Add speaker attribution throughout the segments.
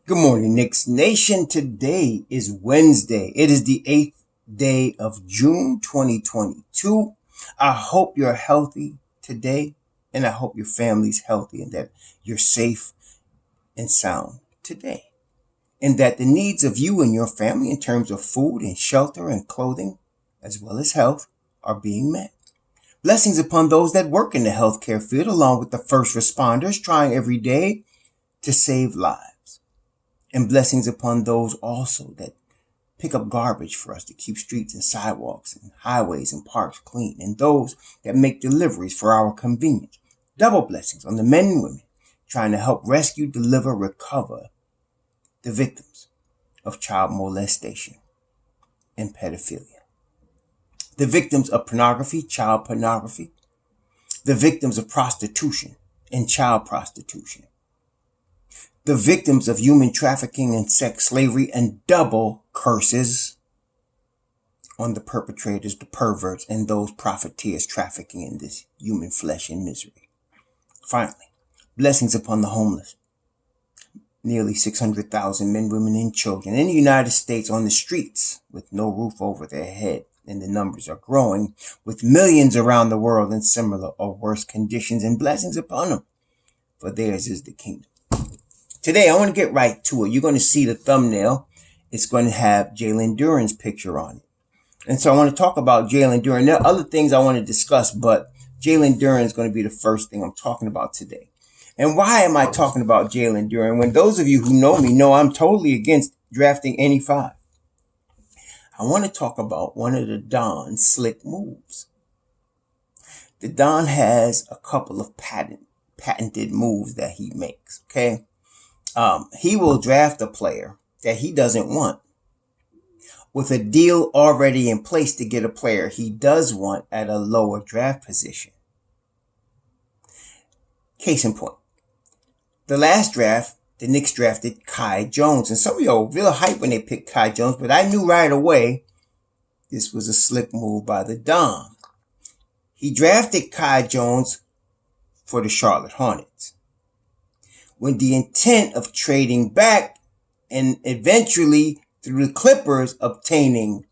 Speaker 1: Good morning, Knicks Nation. Today is Wednesday. It is the 8th day of June 2022. I hope you're healthy today, and I hope your family's healthy and that you're safe and sound today. And that the needs of you and your family in terms of food and shelter and clothing, as well as health, are being met. Blessings upon those that work in the healthcare field, along with the first responders trying every day to save lives. And blessings upon those also that pick up garbage for us to keep streets and sidewalks and highways and parks clean. And those that make deliveries for our convenience. Double blessings on the men and women trying to help rescue, deliver, recover the victims of child molestation and pedophilia. The victims of pornography, child pornography. The victims of prostitution and child prostitution. The victims of human trafficking and sex slavery, and double curses on the perpetrators, the perverts, and those profiteers trafficking in this human flesh and misery. Finally, blessings upon the homeless. Nearly 600,000 men, women, and children in the United States on the streets with no roof over their head. And the numbers are growing, with millions around the world in similar or worse conditions, and blessings upon them, for theirs is the kingdom. Today, I want to get right to it. You're going to see the thumbnail. It's going to have Jalen Duren's picture on it. And so I want to talk about Jalen Duren. There are other things I want to discuss, but Jalen Duren is going to be the first thing I'm talking about today. And why am I talking about Jalen Duren? When those of you who know me know I'm totally against drafting any five. I want to talk about one of the Don's slick moves. The Don has a couple of patented moves that he makes, okay? He will draft a player that he doesn't want with a deal already in place to get a player he does want at a lower draft position. Case in point, the last draft, the Knicks drafted Kai Jones, and some of y'all were real hype when they picked Kai Jones, but I knew right away this was a slick move by the Don. He drafted Kai Jones for the Charlotte Hornets, with the intent of trading back and eventually through the Clippers obtaining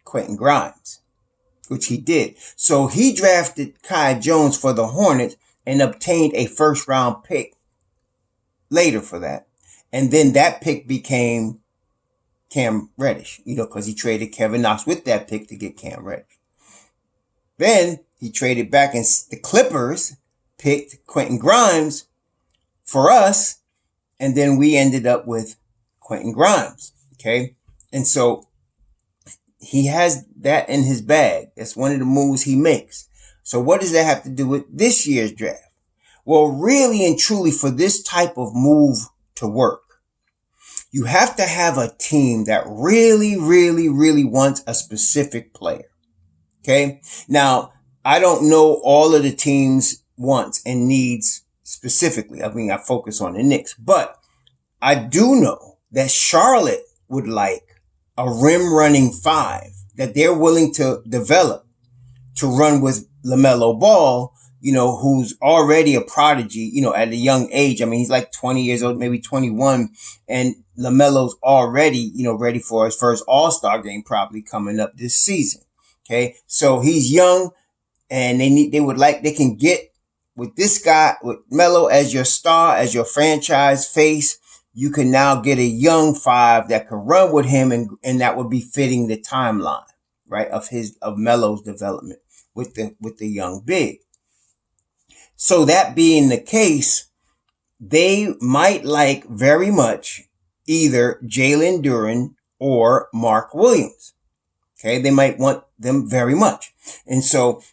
Speaker 1: Quentin Grimes, which he did. So he drafted Kai Jones for the Hornets and obtained a first round pick later for that. And then that pick became Cam Reddish, because he traded Kevin Knox with that pick to get Cam Reddish. Then he traded back and the Clippers picked Quentin Grimes for us, and then we ended up with Quentin Grimes, okay? And so he has that in his bag. That's one of the moves he makes. So what does that have to do with this year's draft? Well, really and truly, for this type of move to work, you have to have a team that really, really, really wants a specific player, okay? Now, I don't know all of the team's wants and needs specifically. I focus on the Knicks, but I do know that Charlotte would like a rim running five that they're willing to develop to run with LaMelo Ball, who's already a prodigy, at a young age. He's like 20 years old, maybe 21, and LaMelo's already, ready for his first All-Star game probably coming up this season. Okay. So he's young, and they can get with this guy, with Melo as your star, as your franchise face, you can now get a young five that can run with him, and that would be fitting the timeline, right, of Melo's development with the young big. So that being the case, they might like very much either Jalen Duren or Mark Williams. Okay, they might want them very much. And so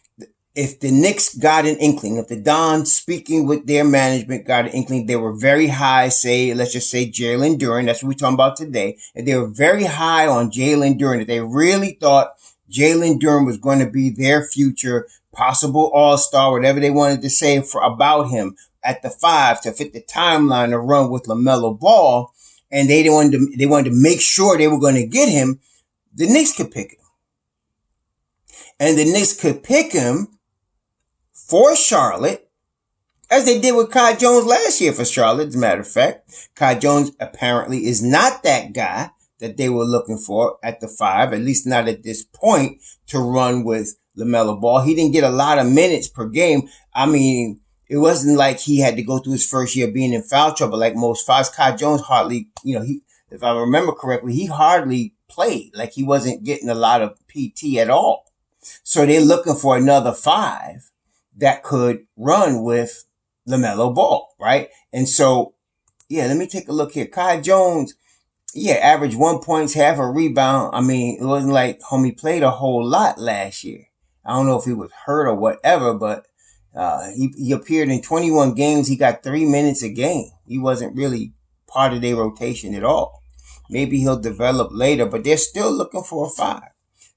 Speaker 1: if the Knicks got an inkling, if the Don speaking with their management got an inkling, they were very high, let's just say Jalen Duren, that's what we're talking about today, and they were very high on Jalen Duren, that they really thought Jalen Duren was going to be their future possible all-star, whatever they wanted to say about him at the five to fit the timeline to run with LaMelo Ball, and they wanted to make sure they were going to get him, the Knicks could pick him. And the Knicks could pick him for Charlotte As they did with Kai Jones last year for Charlotte, as a matter of fact. Kai Jones apparently is not that guy that they were looking for at the 5, at least not at this point, to run with LaMelo Ball. He didn't get a lot of minutes per game. I mean, it wasn't like he had to go through his first year being in foul trouble like most fives. Kai Jones hardly, if I remember correctly, he hardly played. Like he wasn't getting a lot of PT at all. So they're looking for another 5 that could run with LaMelo Ball, right? And so, let me take a look here. Kai Jones, averaged 1 point, half a rebound. I mean, it wasn't like homie played a whole lot last year. I don't know if he was hurt or whatever, but he appeared in 21 games. He got 3 minutes a game. He wasn't really part of their rotation at all. Maybe he'll develop later, but they're still looking for a 5.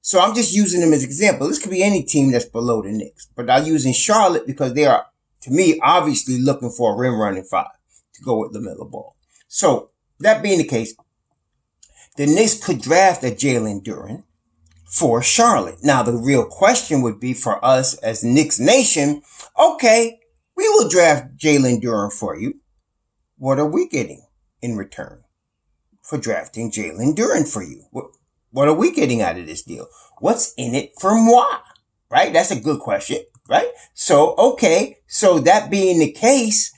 Speaker 1: So I'm just using them as an example. This could be any team that's below the Knicks, but I'm using Charlotte because they are, to me, obviously looking for a rim running 5 to go with LaMelo Ball. So that being the case, the Knicks could draft a Jalen Duren for Charlotte. Now, the real question would be for us as Knicks Nation, okay, we will draft Jalen Duren for you. What are we getting in return for drafting Jalen Duren for you? What are we getting out of this deal? What's in it for moi? Right? That's a good question, right? So, okay. So that being the case,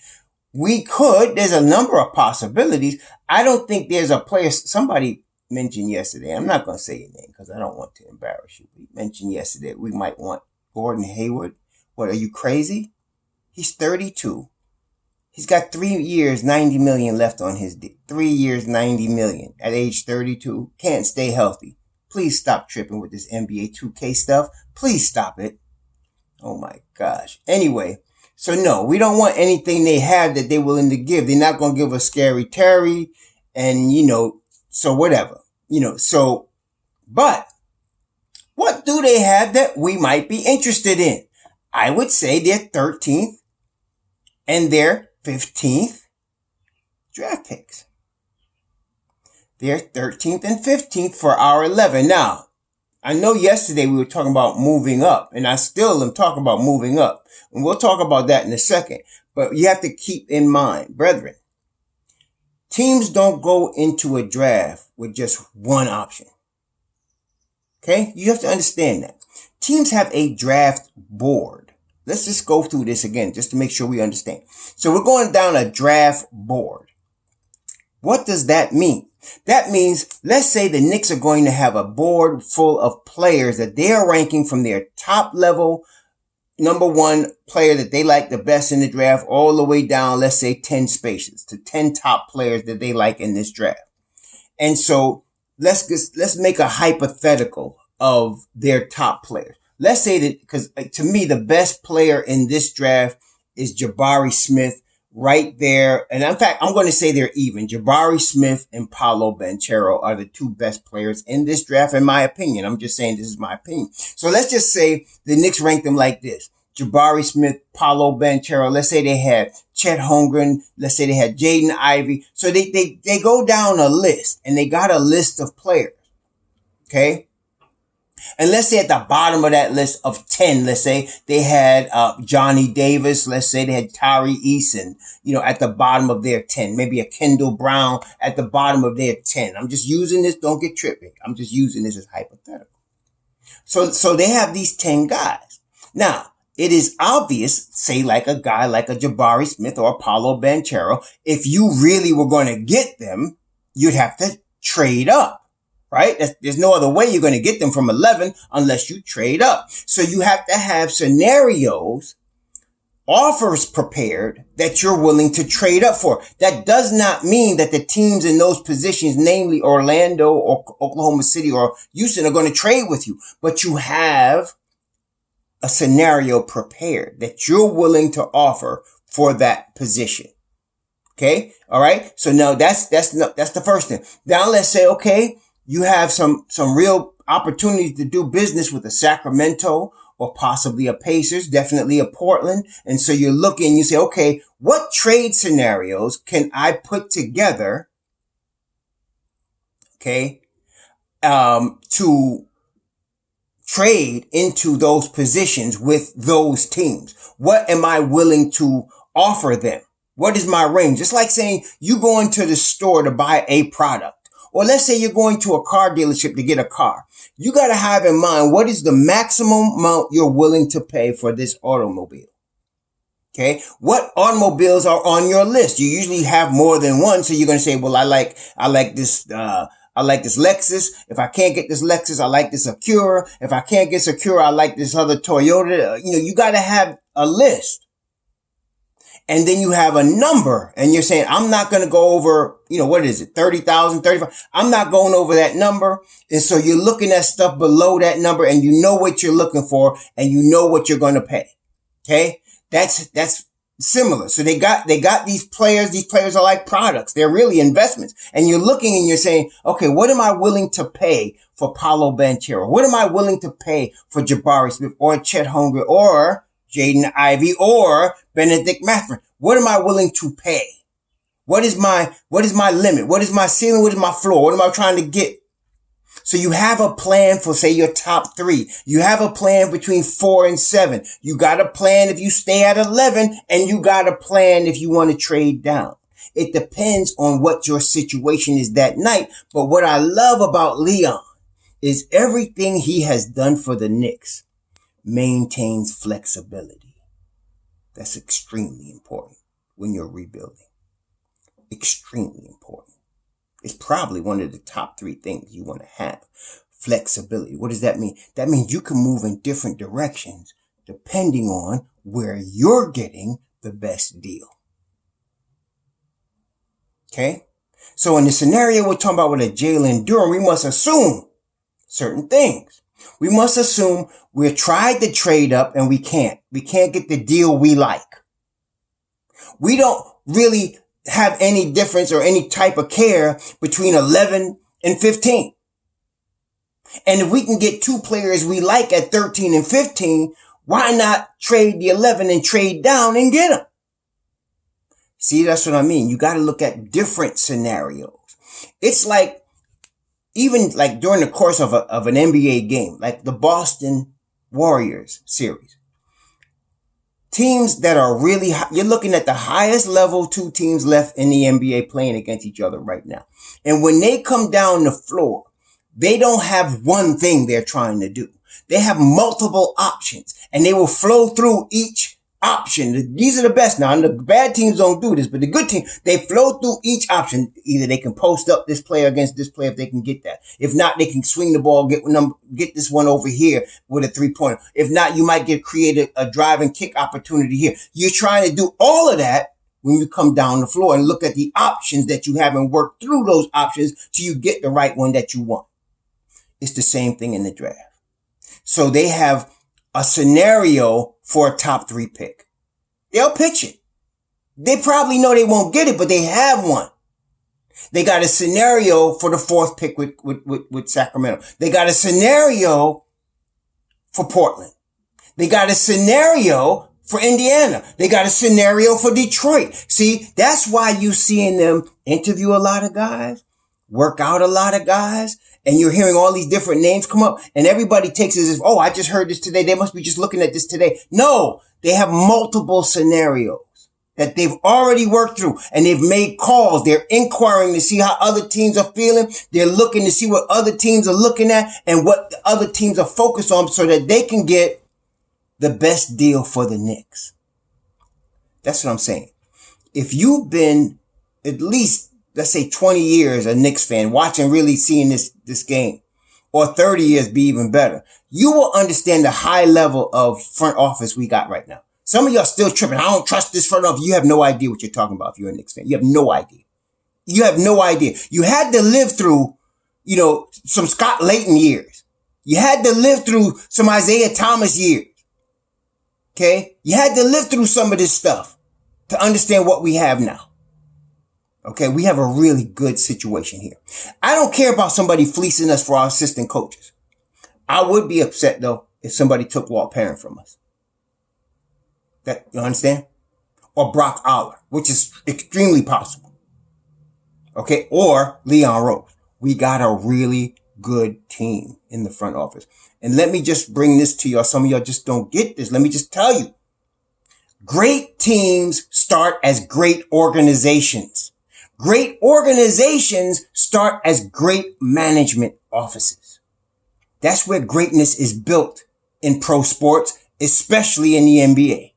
Speaker 1: there's a number of possibilities. I don't think there's a player, somebody mentioned yesterday, I'm not going to say your name because I don't want to embarrass you. We mentioned yesterday we might want Gordon Hayward. What, are you crazy? He's 32. He's got 3 years, 90 million left on his deal. 3 years, 90 million at age 32. Can't stay healthy. Please stop tripping with this NBA 2K stuff. Please stop it. Oh my gosh. Anyway, so no, we don't want anything they have that they're willing to give. They're not going to give us Scary Terry and, so whatever, but what do they have that we might be interested in? I would say their 13th and their 15th draft picks. Their 13th and 15th for our 11. Now, I know yesterday we were talking about moving up, and I still am talking about moving up. And we'll talk about that in a second. But you have to keep in mind, brethren, teams don't go into a draft with just one option. Okay? You have to understand that. Teams have a draft board. Let's just go through this again just to make sure we understand. So we're going down a draft board. What does that mean? That means, let's say the Knicks are going to have a board full of players that they are ranking from their top level, number 1 player that they like the best in the draft, all the way down, let's say 10 spaces to 10 top players that they like in this draft. And so let's make a hypothetical of their top players. Let's say that, because to me, the best player in this draft is Jabari Smith right there. And in fact, I'm going to say they're even. Jabari Smith and Paolo Banchero are the 2 best players in this draft, in my opinion. I'm just saying this is my opinion. So let's just say the Knicks rank them like this. Jabari Smith, Paolo Banchero. Let's say they had Chet Holmgren. Let's say they had Jaden Ivey. So they go down a list, and they got a list of players. Okay? And let's say at the bottom of that list of 10, let's say they had Johnny Davis. Let's say they had Tyree Eason, at the bottom of their 10. Maybe a Kendall Brown at the bottom of their 10. I'm just using this. Don't get tripping. I'm just using this as hypothetical. So they have these 10 guys. Now, it is obvious, say like a guy like a Jabari Smith or a Paolo Banchero, if you really were going to get them, you'd have to trade up. Right? There's no other way you're going to get them from 11 unless you trade up. So you have to have scenarios, offers prepared that you're willing to trade up for. That does not mean that the teams in those positions, namely Orlando or Oklahoma City or Houston, are going to trade with you. But you have a scenario prepared that you're willing to offer for that position. Okay? All right? So now that's the first thing. Now let's say, okay, you have some real opportunities to do business with a Sacramento or possibly a Pacers, definitely a Portland. And so you're looking, you say, okay, what trade scenarios can I put together, okay, to trade into those positions with those teams? What am I willing to offer them? What is my range? It's like saying you go into the store to buy a product. Or let's say you're going to a car dealership to get a car. You got to have in mind what is the maximum amount you're willing to pay for this automobile. Okay. What automobiles are on your list? You usually have more than one. So you're going to say, well, I like this Lexus. If I can't get this Lexus, I like this Acura. If I can't get Acura, I like this other Toyota. You got to have a list. And then you have a number and you're saying, I'm not going to go over, what is it? 30,000, 35. I'm not going over that number. And so you're looking at stuff below that number and you know what you're looking for and you know what you're going to pay. Okay. That's similar. So they got these players. These players are like products. They're really investments. And you're looking and you're saying, okay, what am I willing to pay for Paolo Banchero? What am I willing to pay for Jabari Smith or Chet Holmgren or Jaden Ivey or Benedict Mathurin? What am I willing to pay? What is my limit? What is my ceiling? What is my floor? What am I trying to get? So you have a plan for, say, your top 3. You have a plan between 4 and 7. You got a plan if you stay at 11, and you got a plan if you want to trade down. It depends on what your situation is that night. But what I love about Leon is everything he has done for the Knicks maintains flexibility. That's extremely important when you're rebuilding. Extremely important. It's probably one of the top 3 things you want to have. Flexibility. What does that mean? That means you can move in different directions depending on where you're getting the best deal. Okay? So in the scenario we're talking about with a Jalen Duren, we must assume certain things. We must assume we've tried to trade up and we can't. We can't get the deal we like. We don't really have any difference or any type of care between 11 and 15. And if we can get 2 players we like at 13 and 15, why not trade the 11 and trade down and get them? See, that's what I mean. You got to look at different scenarios. It's like, even like during the course of an NBA game, like the Boston Warriors series, teams that are really high, you're looking at the highest level 2 teams left in the NBA playing against each other right now. And when they come down the floor, they don't have one thing they're trying to do. They have multiple options and they will flow through each option. These are the best now. And the bad teams don't do this, but the good team, they flow through each option. Either they can post up this player against this player if they can get that. If not, they can swing the ball, get this one over here with a 3-pointer. If not, you might create a drive and kick opportunity here. You're trying to do all of that when you come down the floor and look at the options that you have and work through those options till you get the right one that you want. It's the same thing in the draft. So they have a scenario for a top 3 pick. They'll pitch it. They probably know they won't get it, but they have one. They got a scenario for the 4th pick with Sacramento. They got a scenario for Portland. They got a scenario for Indiana. They got a scenario for Detroit. See, that's why you seeing them interview a lot of guys, work out a lot of guys, and you're hearing all these different names come up, and everybody takes it as if, oh, I just heard this today. They must be just looking at this today. No, they have multiple scenarios that they've already worked through, and they've made calls. They're inquiring to see how other teams are feeling. They're looking to see what other teams are looking at and what the other teams are focused on so that they can get the best deal for the Knicks. That's what I'm saying. If you've been at least, let's say 20 years a Knicks fan, watching, really seeing this game, or 30 years, be even better, you will understand the high level of front office we got right now. Some of y'all still tripping. I don't trust this front office. You have no idea what you're talking about if you're a Knicks fan. You have no idea. You have no idea. You had to live through, some Scott Layton years. You had to live through some Isaiah Thomas years. Okay? You had to live through some of this stuff to understand what we have now. Okay, we have a really good situation here. I don't care about somebody fleecing us for our assistant coaches. I would be upset, though, if somebody took Walt Perrin from us. That, you understand? Or Brock Aller, which is extremely possible. Okay, or Leon Rose. We got a really good team in the front office. And let me just bring this to y'all. Some of y'all just don't get this. Let me just tell you. Great teams start as great organizations. Great organizations start as great management offices. That's where greatness is built in pro sports, especially in the NBA.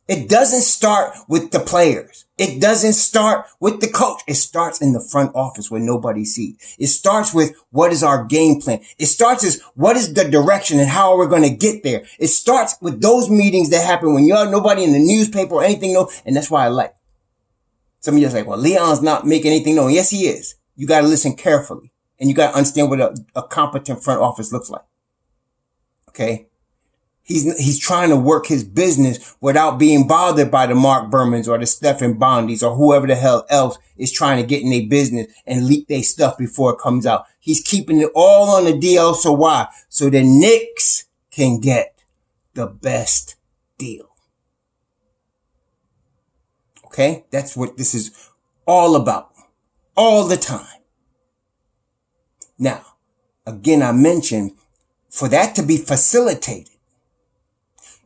Speaker 1: It doesn't start with the players. It doesn't start with the coach. It starts in the front office where nobody sees. It starts with what is our game plan. It starts as what is the direction and how are we going to get there. It starts with those meetings that happen when nobody in the newspaper or anything knows. And that's why I like. Some of you are like, well, Leon's not making anything known. Yes, he is. You got to listen carefully and you got to understand what a competent front office looks like. Okay. He's trying to work his business without being bothered by the Mark Bermans or the Stephen Bondis or whoever the hell else is trying to get in their business and leak their stuff before it comes out. He's keeping it all on the DL. So why? So the Knicks can get the best deal. Okay? That's what this is all about. All the time. Now, again, I mentioned for that to be facilitated,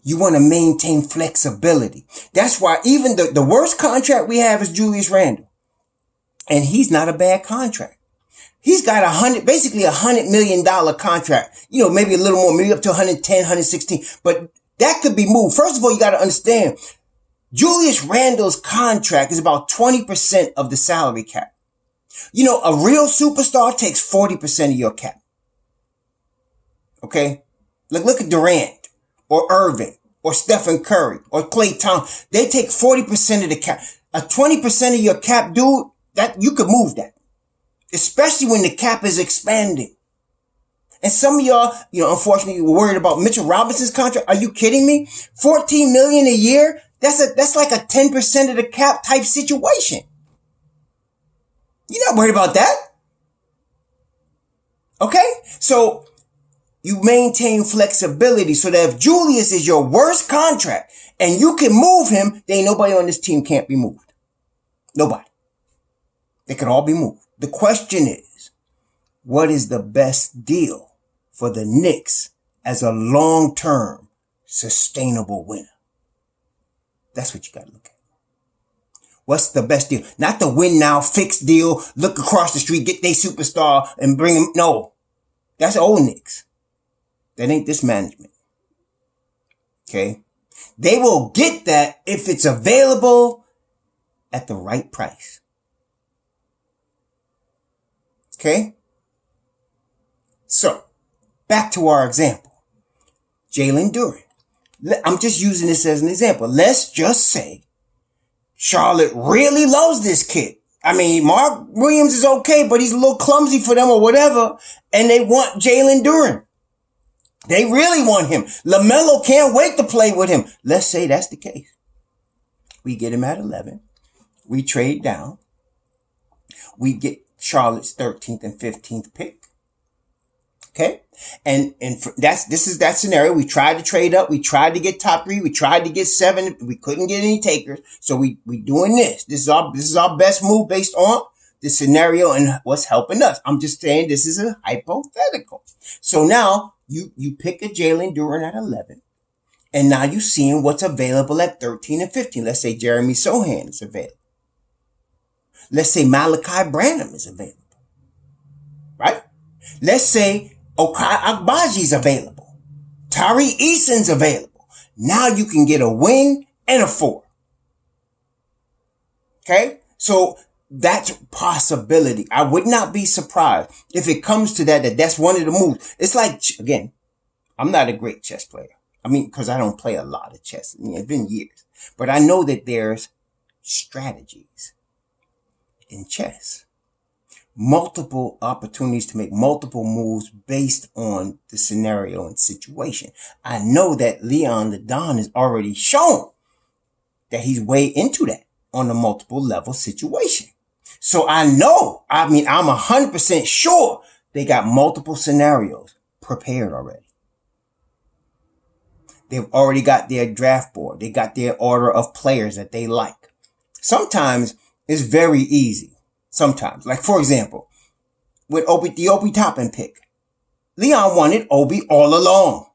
Speaker 1: you want to maintain flexibility. That's why even the worst contract we have is Julius Randle. And he's not a bad contract. He's got basically $100 million contract. Maybe a little more, maybe up to 110, 116. But that could be moved. First of all, you got to understand, Julius Randle's contract is about 20% of the salary cap. A real superstar takes 40% of your cap. Okay? Look at Durant. Or Irving, or Stephen Curry, or Klay Thompson. They take 40% of the cap. A 20% of your cap, dude, that you could move that. Especially when the cap is expanding. And some of y'all, unfortunately, were worried about Mitchell Robinson's contract. Are you kidding me? $14 million a year? That's like a 10% of the cap type situation. You're not worried about that. Okay? So, you maintain flexibility so that if Julius is your worst contract and you can move him, then nobody on this team can't be moved. Nobody. They can all be moved. The question is, what is the best deal for the Knicks as a long-term, sustainable winner? That's what you got to look at. What's the best deal? Not the win now, fixed deal, look across the street, get their superstar and bring him. No, that's old Knicks. That ain't this management. Okay? They will get that if it's available at the right price. Okay? So, back to our example. Jalen Duren. I'm just using this as an example. Let's just say Charlotte really loves this kid. Mark Williams is okay, but he's a little clumsy for them or whatever, and they want Jalen Duren. They really want him. LaMelo can't wait to play with him. Let's say that's the case. We get him at 11. We trade down. We get Charlotte's 13th and 15th pick. Okay? And this is that scenario. We tried to trade up. We tried to get top 3. We tried to get 7. We couldn't get any takers. So we doing this. This is our best move based on this scenario and what's helping us. I'm just saying this is a hypothetical. So now you pick a Jalen Duren at 11, and now you're seeing what's available at 13 and 15. Let's say Jeremy Sohan is available. Let's say Malachi Branham is available. Right? Let's say Okai Agbaji's available. Tari Eason's available. Now you can get a wing and a 4. Okay? So that's possibility. I would not be surprised if it comes to that's one of the moves. It's like, again, I'm not a great chess player. Because I don't play a lot of chess. It's been years. But I know that there's strategies in chess. Multiple opportunities to make multiple moves based on the scenario and situation. I know that Leon the Don has already shown that he's way into that on a multiple level situation. So I know, I'm 100% sure they got multiple scenarios prepared already. They've already got their draft board. They got their order of players that they like. Sometimes it's very easy. Sometimes, like for example, with the Obi Toppin pick, Leon wanted Obi all along.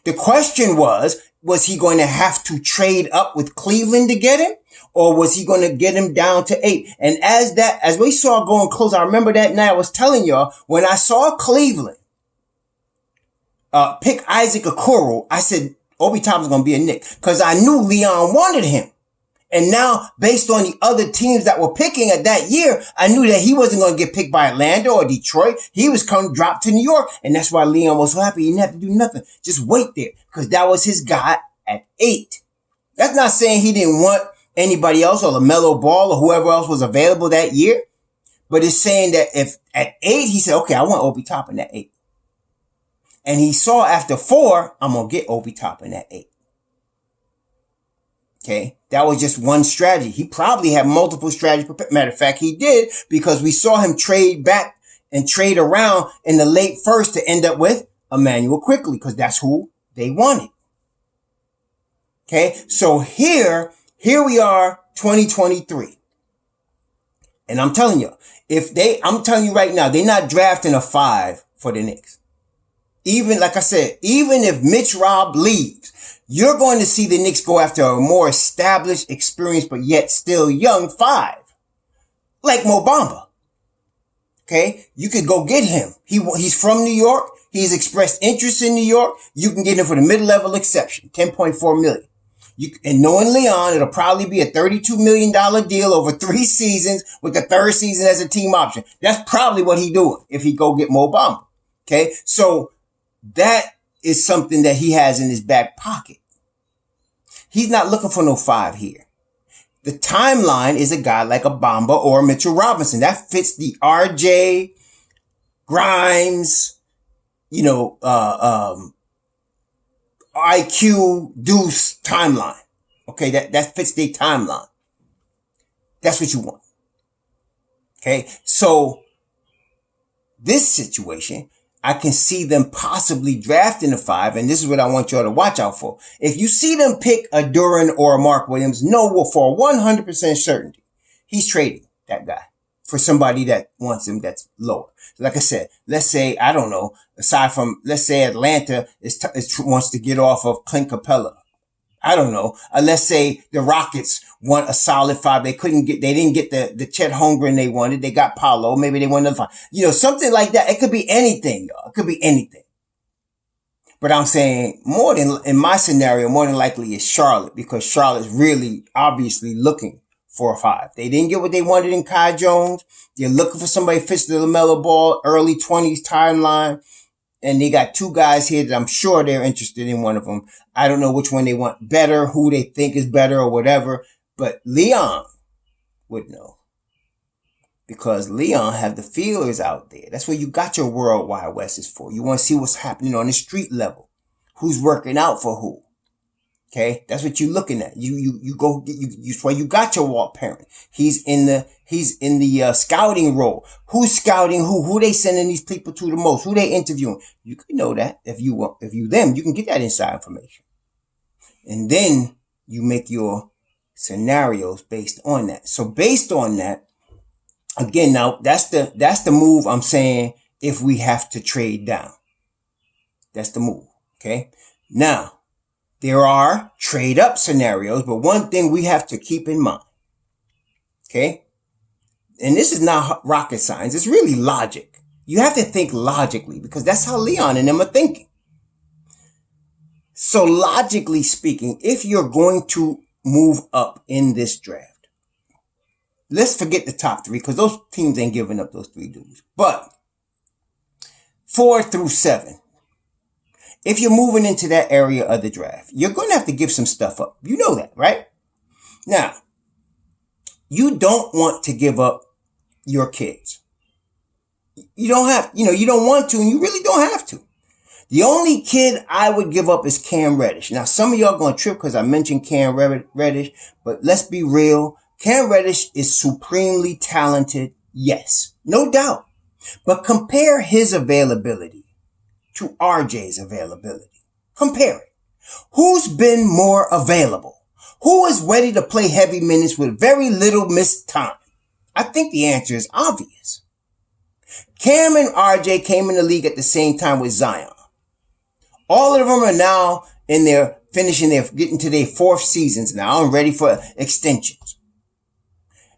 Speaker 1: The question was, was he going to have to trade up with Cleveland to get him? Or was he going to get him down to 8? And as we saw going close, I remember that night I was telling y'all, when I saw Cleveland pick Isaac Okoro, I said, Obi Toppin's going to be a Knick. Because I knew Leon wanted him. And now, based on the other teams that were picking at that year, I knew that he wasn't going to get picked by Atlanta or Detroit. He was coming drop to New York. And that's why Leon was so happy. He didn't have to do nothing. Just wait there. Because that was his guy at 8. That's not saying he didn't want anybody else or LaMelo Ball or whoever else was available that year. But it's saying that if at 8, he said, okay, I want Obi Toppin at 8. And he saw after 4, I'm going to get Obi Toppin at 8. Okay, that was just one strategy. He probably had multiple strategies. Matter of fact, he did, because we saw him trade back and trade around in the late first to end up with Emmanuel Quickly, because that's who they wanted. Okay, so here we are, 2023. And I'm telling you, I'm telling you right now, they're not drafting a 5 for the Knicks. Even, like I said, even if Mitch Robb leaves, you're going to see the Knicks go after a more established, experienced, but yet still young 5. Like Mo Bamba. Okay? You could go get him. He's from New York. He's expressed interest in New York. You can get him for the mid-level exception, $10.4 million. And knowing Leon, it'll probably be a $32 million deal over 3 seasons with the 3rd season as a team option. That's probably what he's doing if he go get Mo Bamba. Okay? So that is something that he has in his back pocket. He's not looking for no 5 here. The timeline is a guy like a Bamba or Mitchell Robinson. That fits the RJ, Grimes, IQ, Deuce timeline. Okay, that fits their timeline. That's what you want. Okay, so this situation, I can see them possibly drafting a 5, and this is what I want y'all to watch out for. If you see them pick a Duran or a Mark Williams, know for 100% certainty, he's trading that guy for somebody that wants him that's lower. Like I said, let's say, I don't know, aside from, let's say Atlanta wants to get off of Clint Capella. I don't know. Let's say the Rockets want a solid 5. They didn't get the Chet Holmgren they wanted. They got Paolo. Maybe they want another 5. Something like that. It could be anything, y'all. It could be anything. But I'm saying in my scenario, more than likely is Charlotte, because Charlotte's really obviously looking for a 5. They didn't get what they wanted in Kai Jones. They're looking for somebody who fits the LaMelo Ball early 20s timeline. And they got 2 guys here that I'm sure they're interested in one of them. I don't know which one they want better, who they think is better or whatever. But Leon would know. Because Leon have the feelers out there. That's what you got your World Wide West is for. You want to see what's happening on the street level. Who's working out for who. Okay? That's what you're looking at. That's why you got your Walt Parent. He's in the scouting role. Who's scouting who? Who they sending these people to the most? Who they interviewing? You can know that if you can get that inside information. And then you make your scenarios based on that. So based on that, again, now that's the move I'm saying if we have to trade down. That's the move. Okay. Now, there are trade up scenarios, but one thing we have to keep in mind. Okay. And this is not rocket science. It's really logic. You have to think logically, because that's how Leon and them are thinking. So logically speaking, if you're going to move up in this draft, let's forget the top 3, because those teams ain't giving up those 3 dudes. But 4 through 7, if you're moving into that area of the draft, you're going to have to give some stuff up. You know that, right? Now, you don't want to give up your kids. You don't want to, and you really don't have to. The only kid I would give up is Cam Reddish. Now, some of y'all going to trip because I mentioned Cam Reddish, but let's be real. Cam Reddish is supremely talented. Yes, no doubt. But compare his availability to RJ's availability. Compare it. Who's been more available? Who is ready to play heavy minutes with very little missed time? I think the answer is obvious. Cam and RJ came in the league at the same time with Zion. All of them are now in their getting to their 4th seasons now and ready for extensions.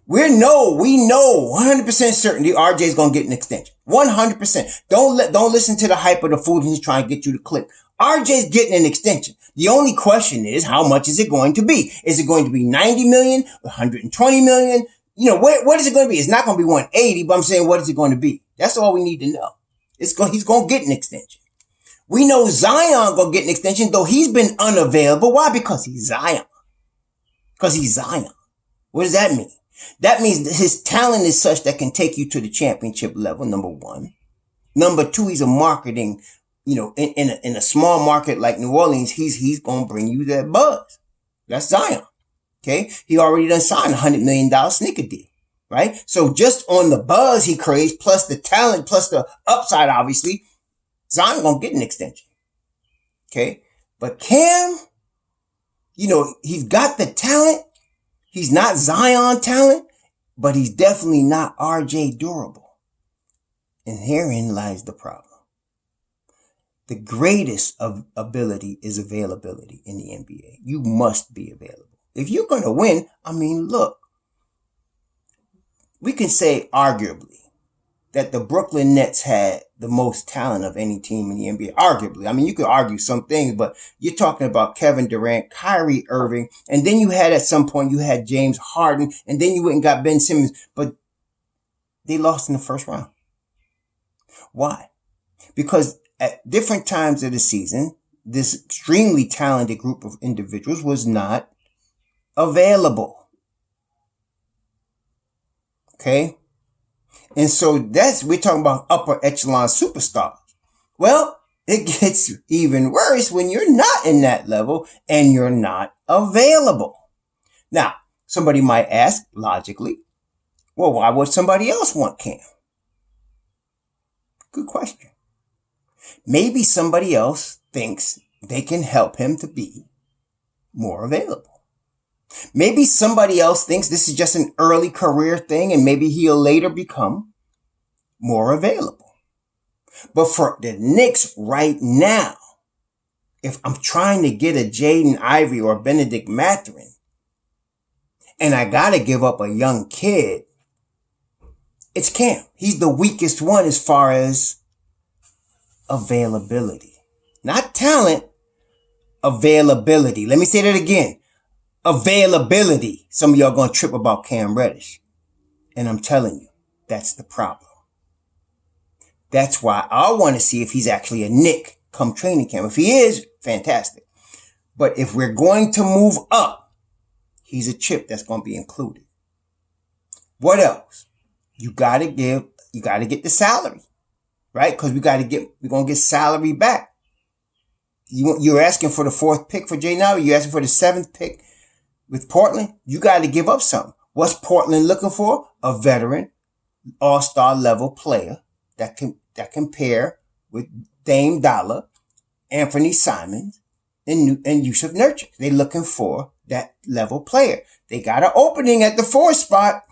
Speaker 1: We know 100% certainty RJ's going to get an extension. 100%. Don't listen to the hype of the fool who's trying to get you to click. RJ's getting an extension. The only question is, how much is it going to be? Is it going to be 90 million, 120 million? What is it going to be? It's not going to be 180, but I'm saying, what is it going to be? That's all we need to know. He's going to get an extension. We know Zion going to get an extension, though he's been unavailable. Why? Because he's Zion. What does that mean? That means that his talent is such that can take you to the championship level, number one. Number two, he's a marketing, in a small market like New Orleans, he's going to bring you that buzz. That's Zion. Okay. He already done signed a $100 million sneaker deal, right? So just on the buzz he creates, plus the talent, plus the upside, obviously, Zion going to get an extension. Okay. But Cam, he's got the talent. He's not Zion talent, but he's definitely not RJ durable. And herein lies the problem. The greatest of ability is availability in the NBA. You must be available. If you're going to win, look, we can say arguably that the Brooklyn Nets had the most talent of any team in the NBA. Arguably. You could argue some things, but you're talking about Kevin Durant, Kyrie Irving, and then you had at some point, you had James Harden, and then you went and got Ben Simmons, but they lost in the first round. Why? Because at different times of the season, this extremely talented group of individuals was not available. Okay? And so we're talking about upper echelon superstars. Well, it gets even worse when you're not in that level and you're not available. Now, somebody might ask logically, well, why would somebody else want Cam? Good question. Maybe somebody else thinks they can help him to be more available. Maybe somebody else thinks this is just an early career thing and maybe he'll later become more available. But for the Knicks right now, if I'm trying to get a Jaden Ivey or a Benedict Mathurin and I got to give up a young kid, it's Cam. He's the weakest one as far as availability. Not talent, availability. Let me say that again. Availability. Some of y'all going to trip about Cam Reddish. And I'm telling you, that's the problem. That's why I want to see if he's actually a Knick come training camp. If he is, fantastic. But if we're going to move up, he's a chip that's going to be included. What else? You got to get the salary, right? Because we're going to get salary back. You're asking for the 4th pick for Jay now. You're asking for the 7th pick with Portland. You got to give up something. What's Portland looking for? A veteran, all-star level player that can pair with Dame Dollar, Anthony Simons, and Yusuf Nurkic. They're looking for that level player. They got an opening at the 4th spot.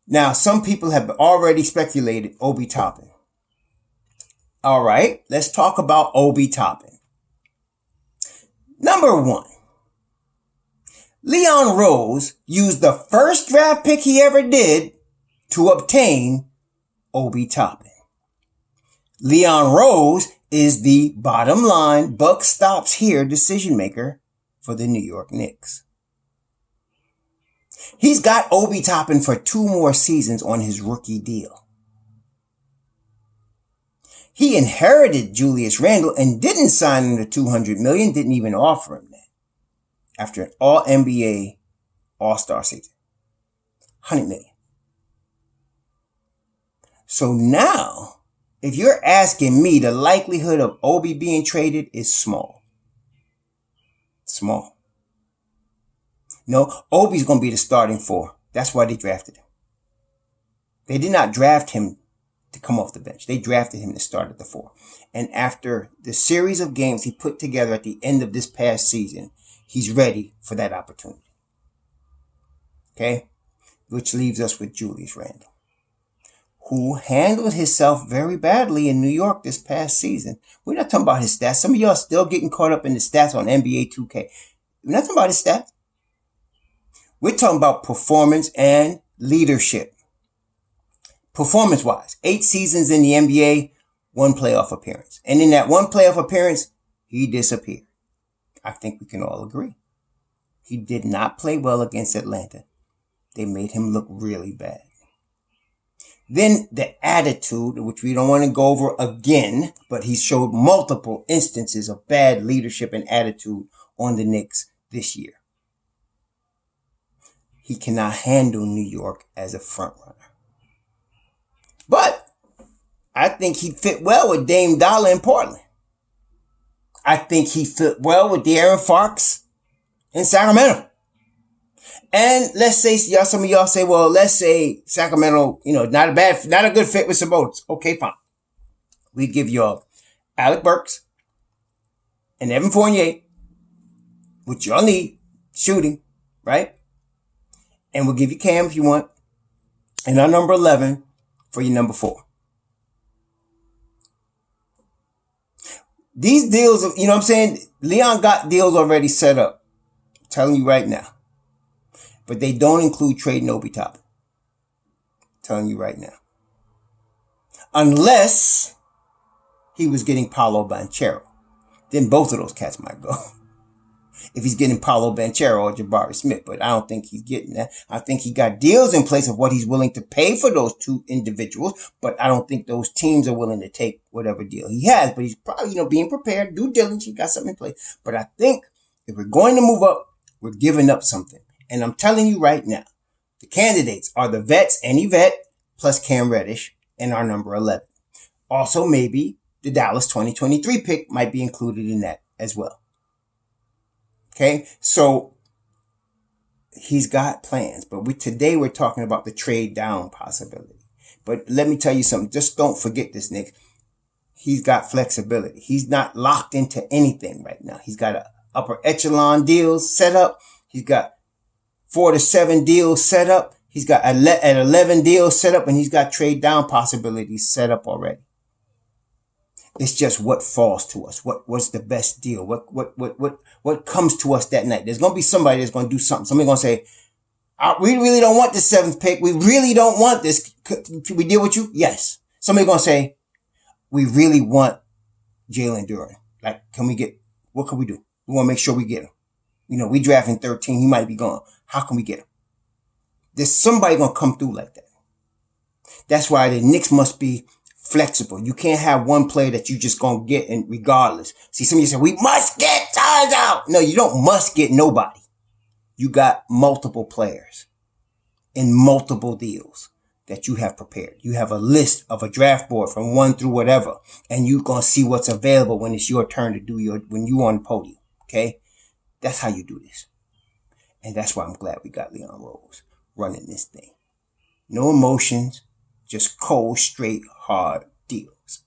Speaker 1: Now, some people have already speculated Obi Toppin. All right, let's talk about Obi Toppin. Number 1. Leon Rose used the first draft pick he ever did to obtain Obi Toppin. Leon Rose is the bottom line, buck stops here decision maker for the New York Knicks. He's got Obi Toppin for 2 more seasons on his rookie deal. He inherited Julius Randle and didn't sign him to $200 million, didn't even offer him that. After an All-NBA All-Star season. $100 million. So now, if you're asking me, the likelihood of Obi being traded is small. Small. No, Obi's going to be the starting 4. That's why they drafted him. They did not draft him to come off the bench. They drafted him to start at the 4. And after the series of games he put together at the end of this past season, he's ready for that opportunity. Okay? Which leaves us with Julius Randle. who handled himself very badly in New York this past season. We're not talking about his stats. Some of y'all still getting caught up in the stats on NBA 2K. We're not talking about his stats. We're talking about performance and leadership. Performance-wise, 8 seasons in the NBA, 1 playoff appearance. And in that 1 playoff appearance, he disappeared. I think we can all agree. He did not play well against Atlanta. They made him look really bad. Then the attitude, which we don't want to go over again, but he showed multiple instances of bad leadership and attitude on the Knicks this year. He cannot handle New York as a front runner. But I think he fit well with Dame Dollar in Portland. I think he fit well with De'Aaron Fox in Sacramento. And let's say, some of y'all say, well, let's say Sacramento, not a good fit with Sabonis. Okay, fine. We give y'all Alec Burks and Evan Fournier, which y'all need, shooting, right? And we'll give you Cam if you want. And our number 11 for your number 4. These deals, you know what I'm saying? Leon got deals already set up. I'm telling you right now. But they don't include trading Obi Toppin. Telling you right now. Unless he was getting Paolo Banchero. Then both of those cats might go. If he's getting Paolo Banchero or Jabari Smith. But I don't think he's getting that. I think he got deals in place of what he's willing to pay for those 2 individuals. But I don't think those teams are willing to take whatever deal he has. But he's probably, being prepared, due diligence, he got something in place. But I think if we're going to move up, we're giving up something. And I'm telling you right now, the candidates are the vets, any vet, plus Cam Reddish, and our number 11. Also, maybe the Dallas 2023 pick might be included in that as well. Okay, so he's got plans, but today we're talking about the trade down possibility. But let me tell you something, just don't forget this, Nick. He's got flexibility. He's not locked into anything right now. He's got upper echelon deals set up. He's got 4 to 7 deals set up. He's got 11 deals set up, and he's got trade down possibilities set up already. It's just what falls to us. What's the best deal? What comes to us that night? There's going to be somebody that's going to do something. Somebody's going to say, we really don't want this 7th pick. We really don't want this. Can we deal with you? Yes. Somebody's going to say, we really want Jalen Duren. Like, what can we do? We want to make sure we get him. We drafting 13. He might be gone. How can we get him? There's somebody going to come through like that. That's why the Knicks must be flexible. You can't have one player that you just going to get in regardless. See, some of you say, we must get Tyler out. No, you don't must get nobody. You got multiple players in multiple deals that you have prepared. You have a list of a draft board from 1 through whatever, and you're going to see what's available when it's your turn to do when you're on the podium. Okay? That's how you do this. And that's why I'm glad we got Leon Rose running this thing. No emotions, just cold, straight, hard deals.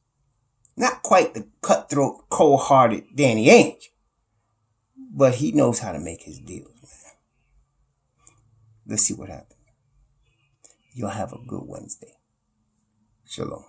Speaker 1: Not quite the cutthroat, cold-hearted Danny Ainge, but he knows how to make his deals, man. Let's see what happens. You'll have a good Wednesday. Shalom.